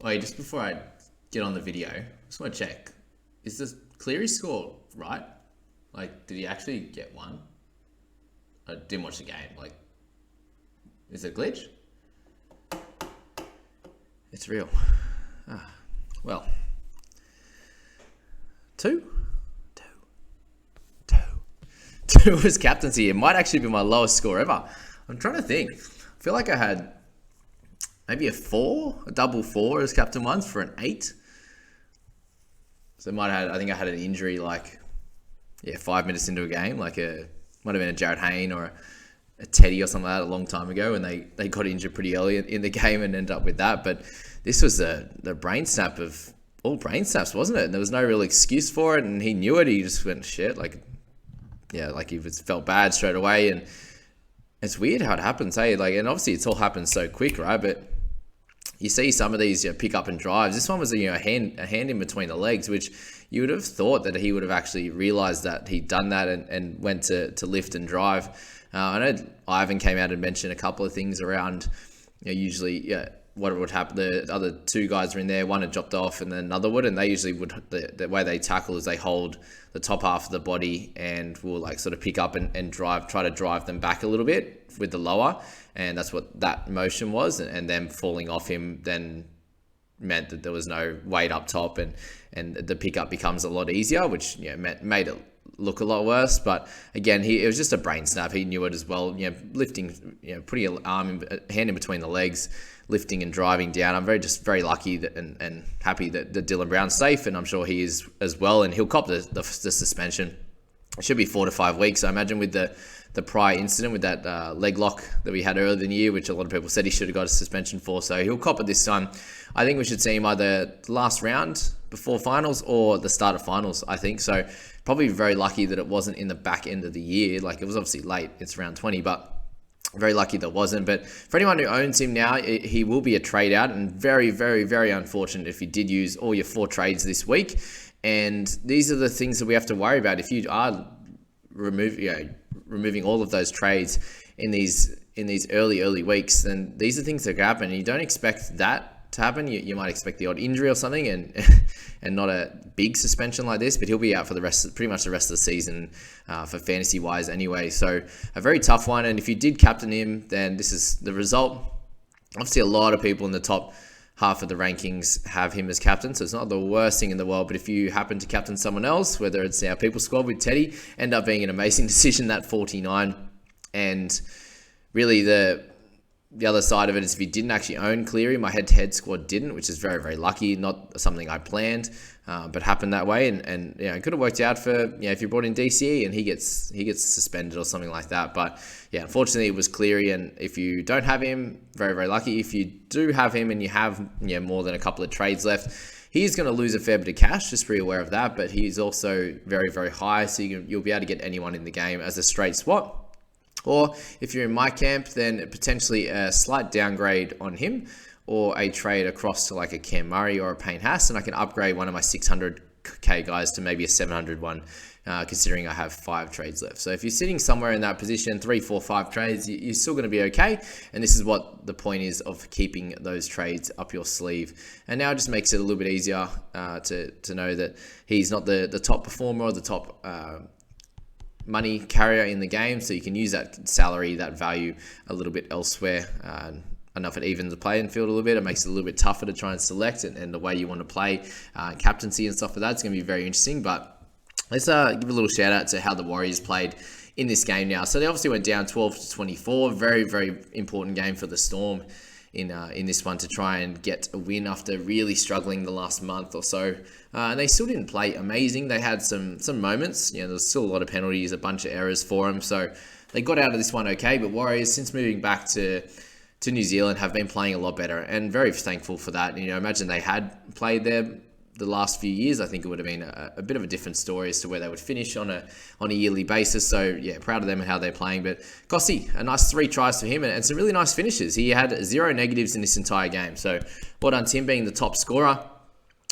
Wait, just before I get on the video, I just want to check. Is this Cleary score right? Like, did he actually get one? I didn't watch the game. Like, is it a glitch? It's real. Well, two? Two was captaincy. It might actually be my lowest score ever. I'm trying to think. I feel like I had maybe a double four as captain once for an 8. So I think I had an injury 5 minutes into a game, might have been a Jared Hayne or a Teddy or something like that a long time ago, and they got injured pretty early in the game and ended up with that. But this was the brain snap of all brain snaps, wasn't it? And there was no real excuse for it, and he knew it. He just went, shit, he felt bad straight away. And it's weird how it happens, hey? And obviously it's all happened so quick, right? But you see some of these pick up and drives. This one was a hand in between the legs, which you would have thought that he would have actually realised that he'd done that and went to lift and drive. I know Ivan came out and mentioned a couple of things around, usually what would happen. The other two guys are in there, one had dropped off and then another would, and they usually would, the way they tackle is they hold the top half of the body and will sort of pick up and drive, try to drive them back a little bit with the lower. And that's what that motion was. And them falling off him then meant that there was no weight up top and the pickup becomes a lot easier, which made it look a lot worse. But again, it was just a brain snap. He knew it as well. Lifting, putting a hand in between the legs, lifting and driving down. I'm very lucky and happy that Dylan Brown's safe, and I'm sure he is as well. And he'll cop the suspension. It should be 4 to 5 weeks, I imagine, with the prior incident with that leg lock that we had earlier in the year, which a lot of people said he should have got a suspension for. So he'll cop it this time. I think we should see him either the last round before finals or the start of finals, I think. So probably very lucky that it wasn't in the back end of the year. It was obviously late. It's round 20, but very lucky that wasn't. But for anyone who owns him now, he will be a trade out, and very, very, very unfortunate if you did use all your 4 trades this week. And these are the things that we have to worry about. If you are removing all of those trades in these early weeks, then these are things that can happen. And you don't expect that to happen. You might expect the odd injury or something, and not a big suspension like this. But he'll be out for pretty much the rest of the season for fantasy wise anyway. So a very tough one. And if you did captain him, then this is the result. Obviously, a lot of people in the top half of the rankings have him as captain, so it's not the worst thing in the world. But if you happen to captain someone else, whether it's our people squad with Teddy, end up being an amazing decision, that 49. And really the other side of it is if you didn't actually own Cleary, my head-to-head squad didn't, which is very, very lucky. Not something I planned, but happened that way. And it could have worked out for, if you brought in DCE and he gets suspended or something like that. But unfortunately it was Cleary. And if you don't have him, very, very lucky. If you do have him and you have more than a couple of trades left, he's going to lose a fair bit of cash, just be aware of that. But he's also very, very high, so you'll be able to get anyone in the game as a straight swap. Or if you're in my camp, then potentially a slight downgrade on him, or a trade across to a Cam Murray or a Payne Haas, and I can upgrade one of my 600k guys to maybe a 700 one, considering I have 5 trades left. So if you're sitting somewhere in that position, 3, 4, 5 trades, you're still going to be okay. And this is what the point is of keeping those trades up your sleeve. And now it just makes it a little bit easier to know that he's not the top performer or the top money carrier in the game, so you can use that salary, that value a little bit elsewhere. Enough it evens the playing field a little bit. It makes it a little bit tougher to try and select and the way you want to play captaincy and stuff like that. It's going to be very interesting. But let's give a little shout out to how the Warriors played in this game now. So they obviously went down 12-24. Very, very important game for the Storm in this one to try and get a win after really struggling the last month or so. And they still didn't play amazing. They had some moments. There's still a lot of penalties, a bunch of errors for them. So they got out of this one okay. But Warriors, since moving back to New Zealand, have been playing a lot better, and very thankful for that. Imagine they had played there the last few years, I think it would have been a bit of a different story as to where they would finish on a yearly basis. So proud of them and how they're playing. But Kossi, a nice 3 tries for him and some really nice finishes. He had 0 negatives in this entire game. So well done to him being the top scorer.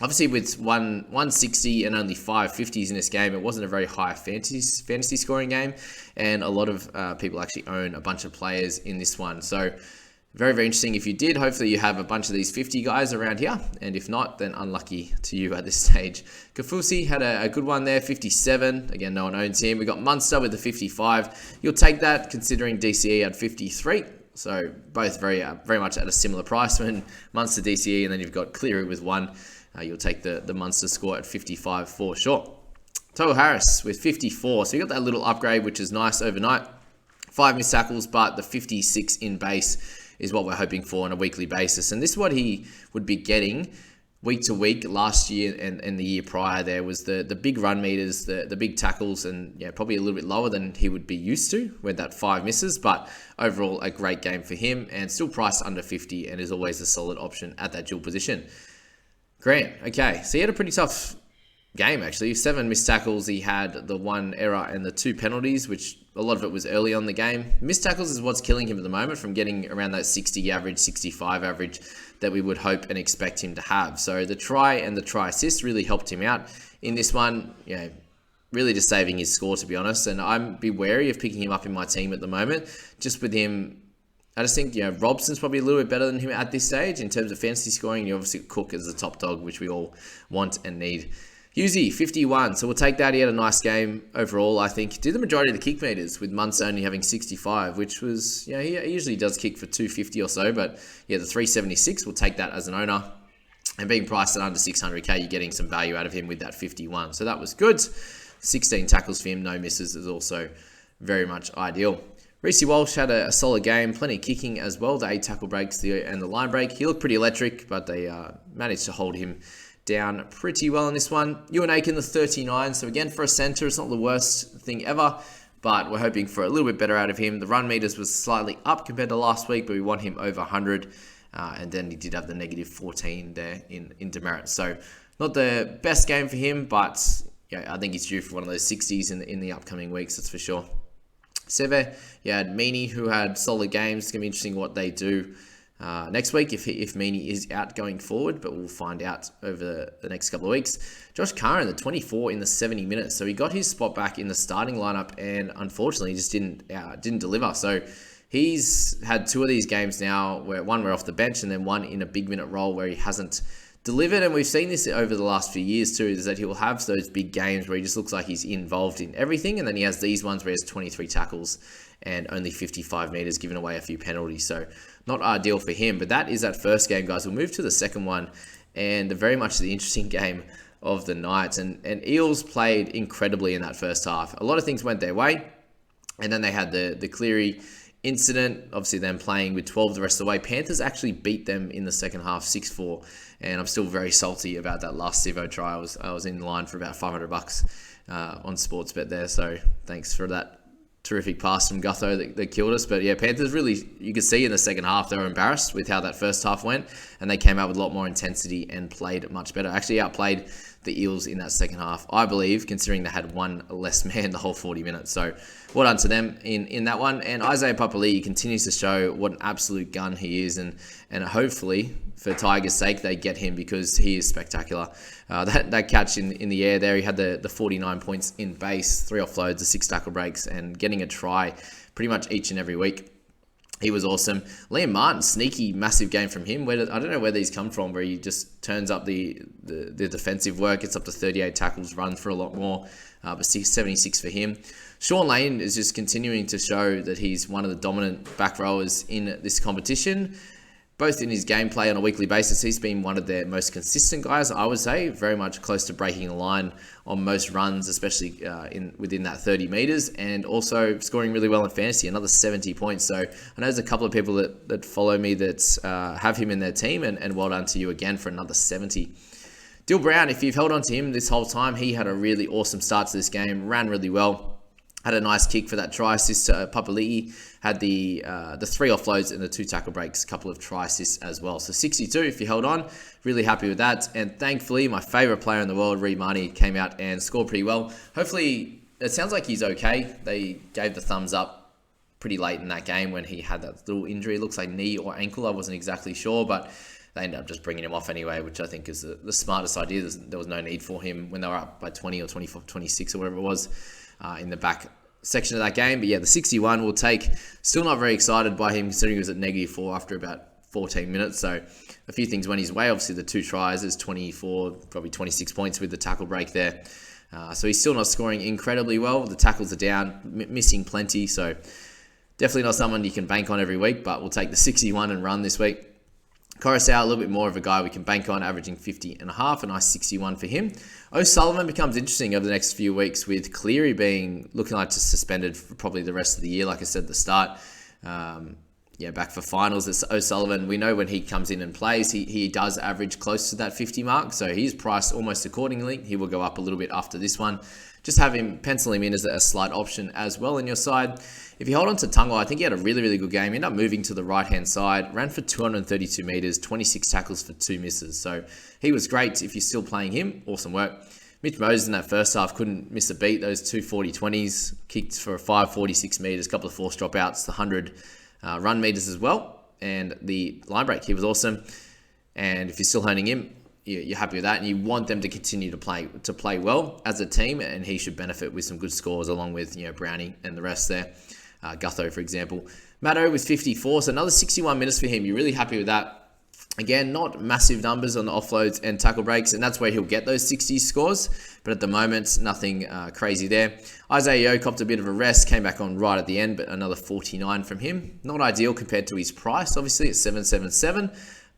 Obviously with 160 and only 5 50s in this game, it wasn't a very high fantasy scoring game. And a lot of people actually own a bunch of players in this one. So Very, very interesting. If you did, hopefully you have a bunch of these 50 guys around here. And if not, then unlucky to you at this stage. Kafusi had a good one there, 57. Again, no one owns him. We got Munster with the 55. You'll take that considering DCE had 53. So both very much at a similar price when Munster DCE, and then you've got Cleary with 1. You'll take the Munster score at 55 for sure. Total Harris with 54. So you got that little upgrade, which is nice overnight. 5 missed tackles, but the 56 in base is what we're hoping for on a weekly basis. And this is what he would be getting week to week last year and the year prior. There was the big run meters, the big tackles, and probably a little bit lower than he would be used to with that 5 misses. But overall, a great game for him and still priced under 50 and is always a solid option at that dual position. Grant, okay, so he had a pretty tough game actually. 7 missed tackles, he had the 1 error and the 2 penalties, which a lot of it was early on the game. Missed tackles is what's killing him at the moment from getting around that 60 average, 65 average that we would hope and expect him to have. So the try and the try assist really helped him out in this one, really just saving his score, to be honest. And I'd be wary of picking him up in my team at the moment. Just with him, I just think, Robson's probably a little bit better than him at this stage in terms of fantasy scoring. You obviously Cook as the top dog, which we all want and need. Husey, 51. So we'll take that. He had a nice game overall, I think. Did the majority of the kick meters with Munster only having 65, which was, he usually does kick for 250 or so. But the 376, we'll take that as an owner. And being priced at under 600k, you're getting some value out of him with that 51. So that was good. 16 tackles for him, no misses is also very much ideal. Reece Walsh had a solid game, plenty of kicking as well, the 8 tackle breaks and the line break. He looked pretty electric, but they managed to hold him down pretty well in this one. Ewan Aiken, the 39. So again, for a centre, it's not the worst thing ever, but we're hoping for a little bit better out of him. The run meters was slightly up compared to last week, but we want him over 100. And then he did have the negative 14 there in demerit. So not the best game for him, but I think he's due for one of those 60s in the upcoming weeks, that's for sure. Seve, you had Meany, who had solid games. It's going to be interesting what they do next week if Meany is out going forward, but we'll find out over the next couple of weeks. Josh Curran, the 24 in the 70 minutes. So he got his spot back in the starting lineup and unfortunately just didn't deliver. So he's had 2 of these games now where one we're off the bench and then one in a big minute role where he hasn't delivered. And we've seen this over the last few years too, is that he will have those big games where he just looks like he's involved in everything. And then he has these ones where he has 23 tackles and only 55 meters, giving away a few penalties. So not ideal for him, but that is that first game, guys. We'll move to the second one and very much the interesting game of the night. And Eels played incredibly in that first half. A lot of things went their way. And then they had the Cleary incident, obviously them playing with 12 the rest of the way. Panthers actually beat them in the second half 6-4, and I'm still very salty about that last Sivo try. I was in line for about $500 on Sportsbet there, so thanks for that terrific pass from Gutho that killed us. But Panthers really, you could see in the second half they were embarrassed with how that first half went, and they came out with a lot more intensity and played much better. Actually outplayed the Eels in that second half, I believe, considering they had one less man the whole 40 minutes. So well done to them in that one. And Isaiah Papali'i continues to show what an absolute gun he is, and hopefully for Tigers' sake they get him because he is spectacular. That catch in the air there, he had the 49 points in base, 3 offloads, the 6 tackle breaks, and getting a try pretty much each and every week. He was awesome. Liam Martin, sneaky, massive game from him. I don't know where these come from, where he just turns up the defensive work, gets up to 38 tackles, runs for a lot more, but 76 for him. Sean Lane is just continuing to show that he's one of the dominant back rowers in this competition. Both in his gameplay on a weekly basis, he's been one of their most consistent guys, I would say, very much close to breaking the line on most runs, especially within that 30 meters, and also scoring really well in fantasy, another 70 points. So I know there's a couple of people that follow me that have him in their team, and well done to you again for another 70. Dill Brown, if you've held on to him this whole time, he had a really awesome start to this game, ran really well. Had a nice kick for that try assist to Papali'i. Had the 3 offloads and the 2 tackle breaks, a couple of try assists as well. So 62 if you held on. Really happy with that. And thankfully, my favourite player in the world, Reed Mahoney, came out and scored pretty well. Hopefully, it sounds like he's okay. They gave the thumbs up pretty late in that game when he had that little injury. It looks like knee or ankle. I wasn't exactly sure, but they ended up just bringing him off anyway, which I think is the smartest idea. There was no need for him when they were up by 20 or 24, 26 or whatever it was. In the back section of that game. But yeah, the 61 will take. Still not very excited by him considering he was at -4 after about 14 minutes. So a few things went his way. Obviously, the 2 tries is 24, probably 26 points with the tackle break there. So he's still not scoring incredibly well. The tackles are down, missing plenty. So definitely not someone you can bank on every week, but we'll take the 61 and run this week. Coruscant, a little bit more of a guy we can bank on, averaging 50.5, a nice 61 for him. O'Sullivan becomes interesting over the next few weeks with Cleary looking like just suspended for probably the rest of the year, like I said at the start. Back for finals. It's O'Sullivan. We know when he comes in and plays, he does average close to that 50 mark, so he's priced almost accordingly. He will go up a little bit after this one. Just have him, pencil him in as a slight option as well in your side. If you hold on to Tungo, I think he had a really, really good game. He ended up moving to the right-hand side, ran for 232 meters, 26 tackles for 2 misses. So he was great. If you're still playing him, awesome work. Mitch Moses in that first half couldn't miss a beat. Those 2 40-20s, kicked for 546 meters, a couple of forced dropouts, the 100 run meters as well. And the line break, he was awesome. And if you're still honing him, you're happy with that, and you want them to continue to play well as a team, and he should benefit with some good scores along with Brownie and the rest there. Gutho, for example. Matto with 54, so another 61 minutes for him. You're really happy with that. Again, not massive numbers on the offloads and tackle breaks, and that's where he'll get those 60 scores, but at the moment, nothing crazy there. Isaiah Yeo copped a bit of a rest, came back on right at the end, but another 49 from him. Not ideal compared to his price, obviously, it's 777.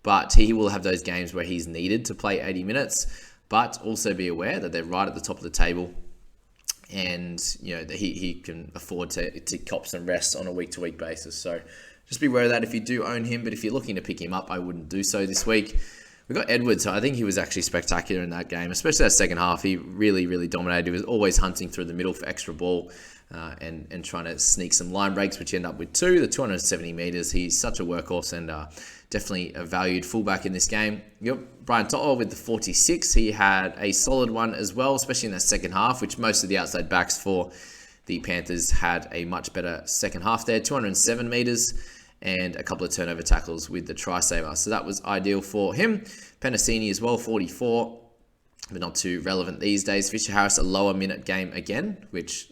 But he will have those games where he's needed to play 80 minutes. But also be aware that they're right at the top of the table, and that he can afford to cop some rest on a week-to-week basis. So just be aware of that if you do own him. But if you're looking to pick him up, I wouldn't do so this week. We got Edwards. So I think he was actually spectacular in that game, especially that second half. He really, really dominated. He was always hunting through the middle for extra ball. And trying to sneak some line breaks, which end up with 2, the 270 meters. He's such a workhorse and definitely a valued fullback in this game. Yep, Brian To'o with the 46. He had a solid one as well, especially in that second half, which most of the outside backs for the Panthers had a much better second half there. 207 meters and a couple of turnover tackles with the try saver. So that was ideal for him. Penasini as well, 44, but not too relevant these days. Fisher Harris, a lower minute game again, which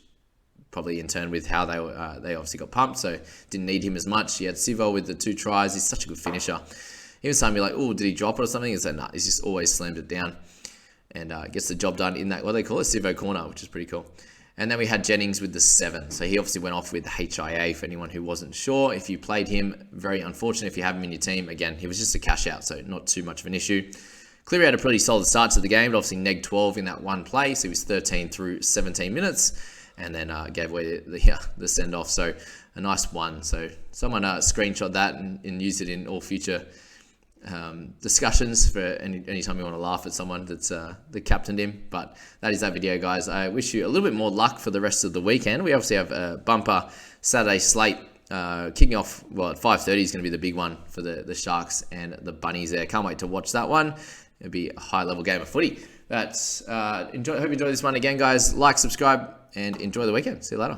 probably in turn with how they obviously got pumped, so didn't need him as much. He had Sivo with the 2 tries. He's such a good finisher. Even some be like, oh, did he drop it or something? It's like, nah, he's just always slammed it down and gets the job done in that, what they call it, Sivo corner, which is pretty cool. And then we had Jennings with the 7. So he obviously went off with the HIA for anyone who wasn't sure. If you played him, very unfortunate if you have him in your team. Again, he was just a cash out, so not too much of an issue. Cleary had a pretty solid start to the game, but obviously neg 12 in that one play. So he was 13 through 17 minutes. And then gave away the send-off. So a nice one. So someone screenshot that and use it in all future discussions for any time you want to laugh at someone that's that captained him. But that is that video, guys. I wish you a little bit more luck for the rest of the weekend. We obviously have a bumper Saturday slate kicking off. Well, at 5:30 is going to be the big one for the Sharks and the Bunnies there. Can't wait to watch that one. It'll be a high-level game of footy. But hope you enjoy this one again, guys. Like, subscribe, and enjoy the weekend. See you later.